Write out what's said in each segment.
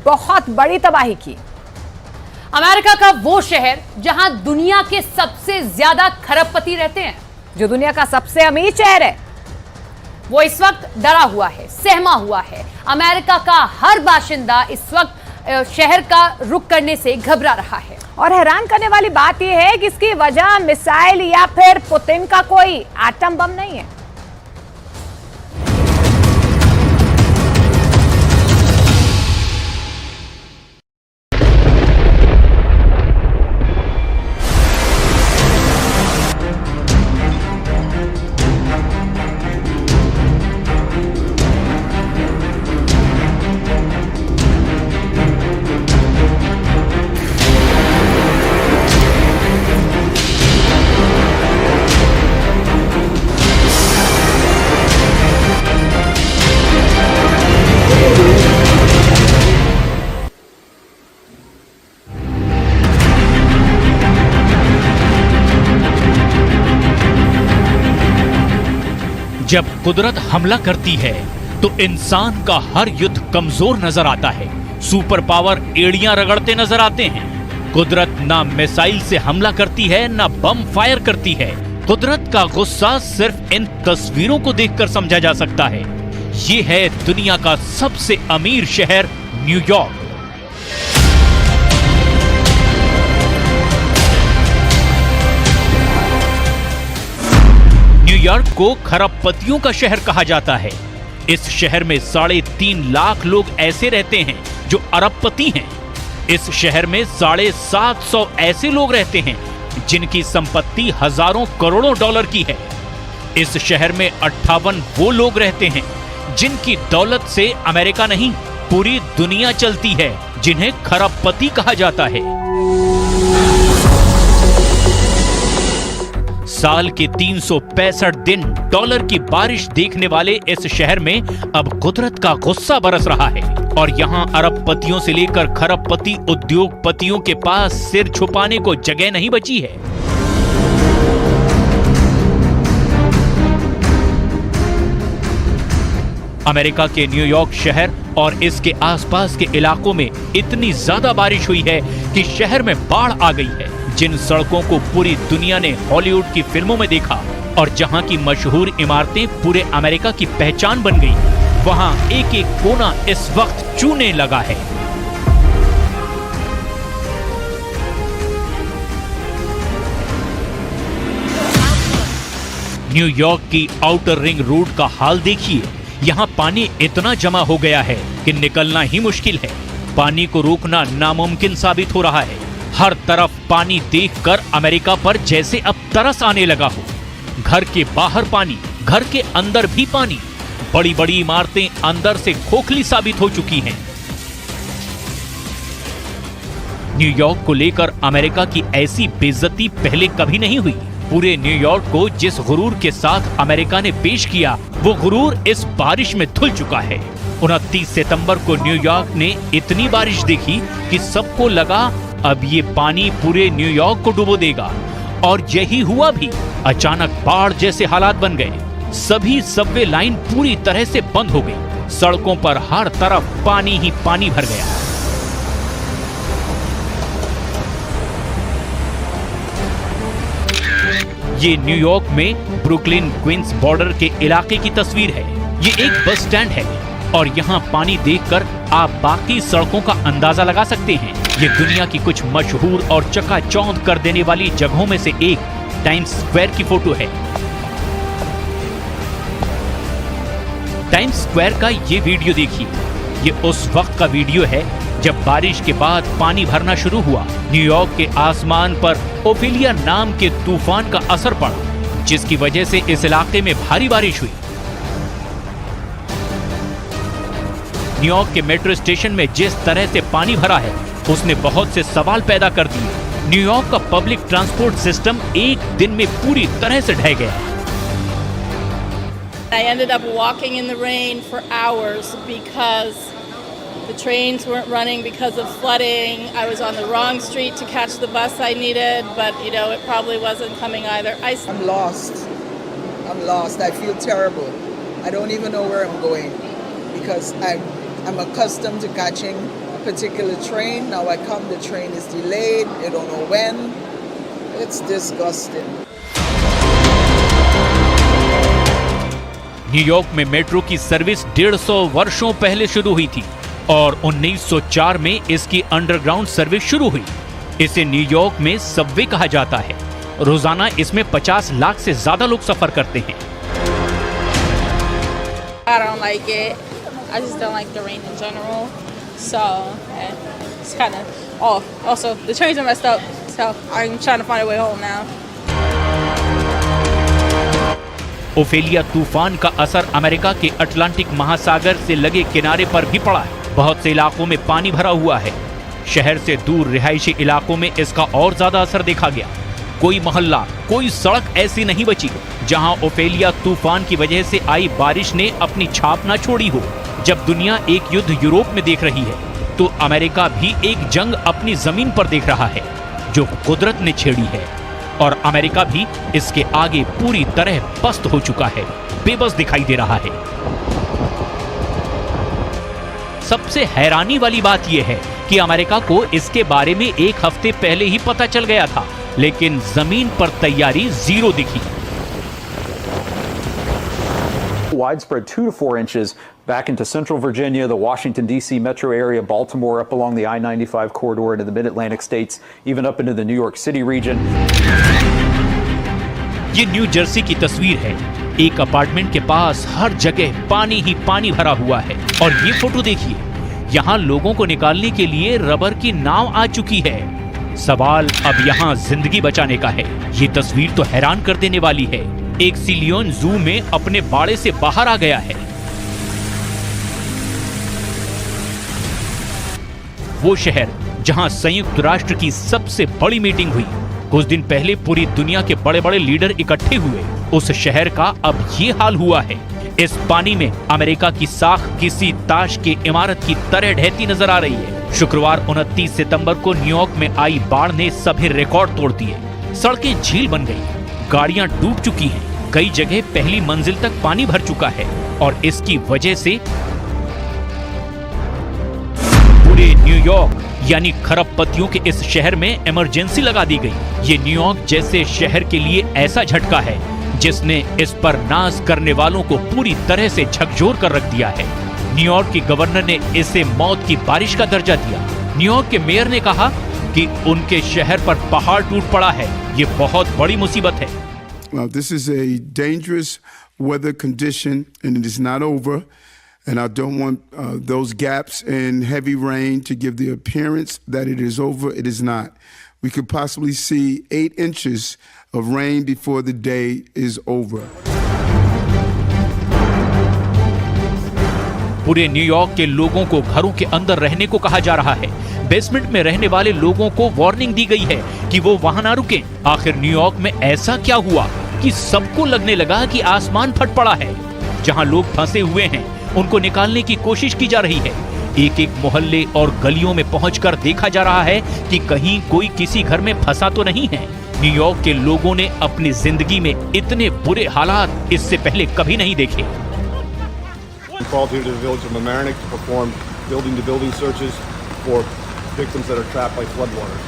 बहुत बड़ी तबाही की। अमेरिका का वो शहर जहां दुनिया के सबसे ज्यादा खरबपति रहते हैं, जो दुनिया का सबसे अमीर शहर है, वो इस वक्त डरा हुआ है, सहमा हुआ है। अमेरिका का हर बाशिंदा इस वक्त शहर का रुख करने से घबरा रहा है। और हैरान करने वाली बात यह है कि इसकी वजह मिसाइल या फिर पुतिन का कोई एटम बम नहीं है। जब कुदरत हमला करती है तो इंसान का हर युद्ध कमजोर नजर आता है। सुपर पावर एड़ियां रगड़ते नजर आते हैं। कुदरत ना मिसाइल से हमला करती है, ना बम फायर करती है। कुदरत का गुस्सा सिर्फ इन तस्वीरों को देखकर समझा जा सकता है। ये है दुनिया का सबसे अमीर शहर न्यूयॉर्क। न्यूयॉर्क को खरबपतियों का शहर कहा जाता है। इस शहर में 3.5 लाख लोग ऐसे रहते हैं जो अरबपति हैं। इस शहर में 750 ऐसे लोग रहते हैं जिनकी संपत्ति हजारों करोड़ों डॉलर की है। इस शहर में 58 वो लोग रहते हैं जिनकी दौलत से अमेरिका नहीं, पूरी दुनिया चलती है, जिन्हें खरबपति कहा जाता है। साल के 365 दिन डॉलर की बारिश देखने वाले इस शहर में अब कुदरत का गुस्सा बरस रहा है और यहाँ अरबपतियों से लेकर खरबपति उद्योगपतियों के पास सिर छुपाने को जगह नहीं बची है। अमेरिका के न्यूयॉर्क शहर और इसके आसपास के इलाकों में इतनी ज्यादा बारिश हुई है कि शहर में बाढ़ आ गई है। जिन सड़कों को पूरी दुनिया ने हॉलीवुड की फिल्मों में देखा और जहां की मशहूर इमारतें पूरे अमेरिका की पहचान बन गई, वहां एक एक कोना इस वक्त चूने लगा है। न्यूयॉर्क की आउटर रिंग रोड का हाल देखिए। यहाँ पानी इतना जमा हो गया है कि निकलना ही मुश्किल है। पानी को रोकना नामुमकिन साबित हो रहा है। हर तरफ पानी देखकर अमेरिका पर जैसे अब तरस आने लगा हो। घर के बाहर पानी, घर के अंदर भी पानी। बड़ी बड़ी इमारतें अंदर से खोखली साबित हो चुकी हैं। न्यूयॉर्क को लेकर अमेरिका की ऐसी बेइज्जती पहले कभी नहीं हुई। पूरे न्यूयॉर्क को जिस गुरूर के साथ अमेरिका ने पेश किया, वो गुरूर इस बारिश में धुल चुका है। 29 सितंबर को न्यूयॉर्क ने इतनी बारिश देखी कि सबको लगा अब ये पानी पूरे न्यूयॉर्क को डुबो देगा, और यही हुआ भी। अचानक बाढ़ जैसे हालात बन गए। सभी सबवे लाइन पूरी तरह से बंद हो गई। सड़कों पर हर तरफ पानी ही पानी भर गया। ये न्यूयॉर्क में ब्रुकलिन क्वींस बॉर्डर के इलाके की तस्वीर है। ये एक बस स्टैंड है और यहाँ पानी देखकर आप बाकी सड़कों का अंदाजा लगा सकते हैं। ये दुनिया की कुछ मशहूर और चकाचौंध कर देने वाली जगहों में से एक टाइम्स स्क्वायर की फोटो है। टाइम्स स्क्वायर का ये वीडियो देखिए। ये उस वक्त का वीडियो है जब बारिश के बाद पानी भरना शुरू हुआ। न्यूयॉर्क के आसमान पर ओफेलिया नाम के तूफान का असर पड़ा, जिसकी वजह से इस इलाके में भारी बारिश हुई। न्यूयॉर्क के मेट्रो स्टेशन में जिस तरह से पानी भरा है, उसने बहुत से सवाल पैदा कर दिए। न्यूयॉर्क का पब्लिक ट्रांसपोर्ट सिस्टम एक दिन में पूरी तरह से ढह गया। I ended up walking in the rain for hours because the trains weren't running because of flooding. I was on the wrong street to catch the bus I needed, but you know, it probably wasn't coming either. I'm lost. I'm lost. I feel terrible. I don't even know where I'm going because I'm accustomed to catching particular train. Now I come, the train is delayed. They don't know when. It's disgusting. New York में metro की service 150 वर्षों पहले शुरू हुई थी और 1904 में इसकी अंडरग्राउंड सर्विस शुरू हुई। इसे न्यूयॉर्क में सबवे कहा जाता है। रोजाना इसमें 50 लाख से ज्यादा लोग सफर करते हैं। I don't like it. I just don't like the rain in general. So, it's kind of... Oh, also, the trains are messed up. So, I'm trying to find a way home now. Ophelia तूफान का असर America के Atlantic महासागर से लगे किनारे पर भी पड़ा है। बहुत से इलाकों में पानी भरा हुआ है। शहर से दूर रिहायशी इलाकों में इसका और ज्यादा असर देखा गया। कोई मोहल्ला, कोई सड़क ऐसी नहीं बची जहां ओफेलिया तूफान की वजह से आई बारिश ने अपनी छाप न छोड़ी हो। जब दुनिया एक युद्ध यूरोप में देख रही है, तो अमेरिका भी एक जंग अपनी जमीन पर देख रहा है जो कुदरत ने छेड़ी है, और अमेरिका भी इसके आगे पूरी तरह पस्त हो चुका है, बेबस दिखाई दे रहा है। सबसे हैरानी वाली बात यह है कि अमेरिका को इसके बारे में एक हफ्ते पहले ही पता चल गया था, लेकिन जमीन पर तैयारी जीरो दिखी। Widespread 2 to 4 inches back into central Virginia, the Washington, D.C. metro area, Baltimore, up along the I-95 corridor into the mid-Atlantic states, even up into the New York City region. ये new Jersey की तस्वीर है। एक apartment के पास हर जगह पानी ही पानी भरा हुआ है। और ये फोटो देखिए, यहाँ लोगों को निकालने के लिए रबर की नाव आ चुकी है। सवाल अब यहाँ जिंदगी बचाने का है। ये तस्वीर तो हैरान कर देने वाली है। एक सिलियन जू में अपने बाड़े से बाहर आ गया है। वो शहर जहां संयुक्त राष्ट्र की सबसे बड़ी मीटिंग हुई, कुछ दिन पहले पूरी दुनिया के बड़े बड़े लीडर इकट्ठे हुए, उस शहर का अब ये हाल हुआ है। इस पानी में अमेरिका की साख किसी ताश की इमारत की तरह ढहती नजर आ रही है। शुक्रवार 29 सितंबर को न्यूयॉर्क में आई बाढ़ ने सभी रिकॉर्ड तोड़ दिए। सड़कें झील बन गई, गाड़ियां डूब चुकी हैं, कई जगह पहली मंजिल तक पानी भर चुका है, और इसकी वजह से पूरे न्यूयॉर्क यानी खरबपतियों के इस शहर में इमरजेंसी लगा दी गई। ये न्यूयॉर्क जैसे शहर के लिए ऐसा झटका है जिसने इस पर नाज करने वालों को पूरी तरह से झकझोर कर रख दिया है। न्यूयॉर्क की गवर्नर ने इसे मौत की बारिश का दर्जा दिया। न्यूयॉर्क के मेयर ने कहा कि उनके शहर पर पहाड़ टूट पड़ा है। ये बहुत बड़ी मुसीबत है। This is a dangerous weather condition and it is not over. And I don't want those gaps in heavy rain to give the appearance that it is over. It is not. We could possibly see 8 inches of rain before the day is over. पूरे New York के लोगों को घरों के अंदर रहने को कहा जा रहा है। बेसमेंट में रहने वाले लोगों को वार्निंग दी गई है कि वो वहां ना रुकें। आखिर न्यूयॉर्क में ऐसा क्या हुआ कि सबको लगने लगा कि आसमान फट पड़ा है। जहां लोग फंसे हुए हैं, उनको निकालने की कोशिश की जा रही है। एक एक मोहल्ले और गलियों में पहुंचकर देखा जा रहा है कि कहीं कोई किसी घर में फंसा तो नहीं है। न्यूयॉर्क के लोगों ने अपनी जिंदगी में इतने बुरे हालात इससे पहले कभी नहीं देखे। Called here to the village of Mamaroneck to perform building-to-building searches for victims that are trapped by floodwater.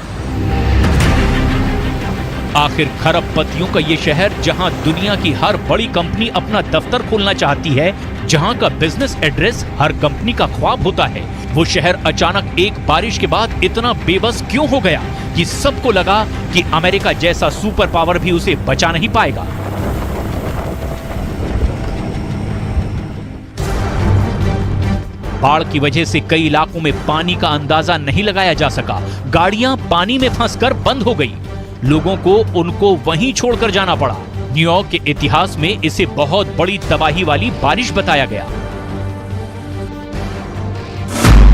आखिर खरबपतियों का ये शहर, जहां दुनिया की हर बड़ी कंपनी अपना दफ्तर खोलना चाहती है, जहां का बिजनेस एड्रेस हर कंपनी का ख्वाब होता है, वो शहर अचानक एक बारिश के बाद इतना बेबस क्यों हो गया कि सबको लगा कि अमेरिका जैसा सुपर पावर भी उसे बचा नहीं पाएगा। बाढ़ की वजह से कई इलाकों में पानी का अंदाजा नहीं लगाया जा सका। गाड़ियां पानी में फंसकर बंद हो गई। लोगों को उनको वहीं छोड़कर जाना पड़ा। न्यूयॉर्क के इतिहास में इसे बहुत बड़ी तबाही वाली बारिश बताया गया।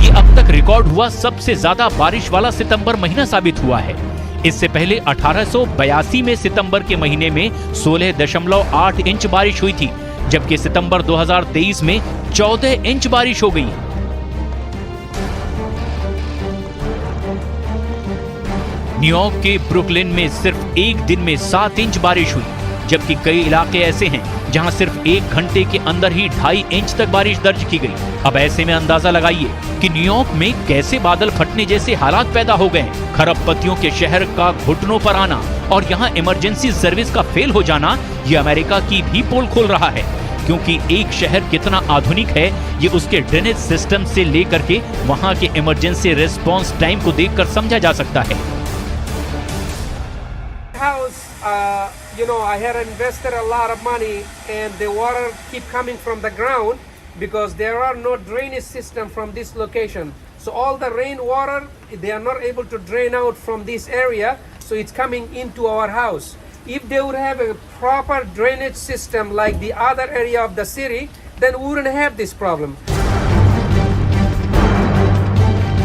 ये अब तक रिकॉर्ड हुआ सबसे ज्यादा बारिश वाला सितंबर महीना साबित हुआ है। इससे पहले 1882 में सितंबर के महीने में 16.8 इंच बारिश हुई थी, जबकि सितंबर 2023 में 14 इंच बारिश हो गई। न्यूयॉर्क के ब्रुकलिन में सिर्फ एक दिन में 7 इंच बारिश हुई, जबकि कई इलाके ऐसे हैं जहां सिर्फ 1 घंटे के अंदर ही 2.5 इंच तक बारिश दर्ज की गई। अब ऐसे में अंदाजा लगाइए कि न्यूयॉर्क में कैसे बादल फटने जैसे हालात पैदा हो गए। खरबपतियों के शहर का घुटनों पर आना और यहाँ इमरजेंसी सर्विस का फेल हो जाना, ये अमेरिका की भी पोल खोल रहा है, क्योंकि एक शहर कितना आधुनिक है ये उसके ड्रेनेज सिस्टम से लेकर के वहाँ के इमरजेंसी रिस्पांस टाइम को देखकर समझा जा सकता है। I had invested a lot of money and the water keep coming from the ground because there are no drainage system from this location. So all the rainwater, they are not able to drain out from this area, so it's coming into our house. If they would have a proper drainage system like the other area of the city, then we wouldn't have this problem.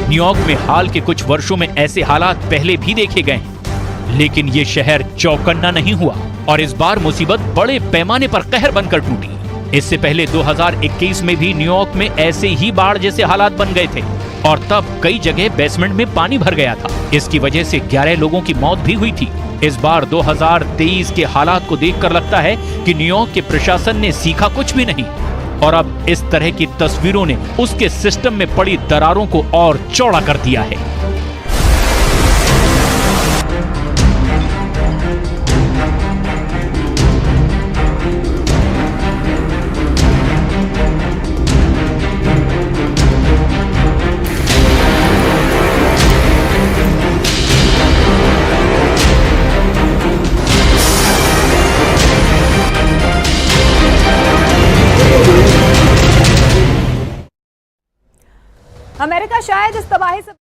New York में हाल के कुछ वर्षों में ऐसे हालात पहले भी देखे गए, लेकिन ये शहर चौकन्ना नहीं हुआ और इस बार मुसीबत बड़े पैमाने पर कहर बनकर टूटी। इससे पहले 2021 में भी न्यूयॉर्क में ऐसे ही बाढ़ जैसे हालात बन गए थे और तब कई जगह बेसमेंट में पानी भर गया था। इसकी वजह से 11 लोगों की मौत भी हुई थी। इस बार 2023 के हालात को देखकर लगता है कि न्यूयॉर्क के प्रशासन ने सीखा कुछ भी नहीं और अब इस तरह की तस्वीरों ने उसके सिस्टम में पड़ी दरारों को और चौड़ा कर दिया है। अमेरिका शायद इस तबाही से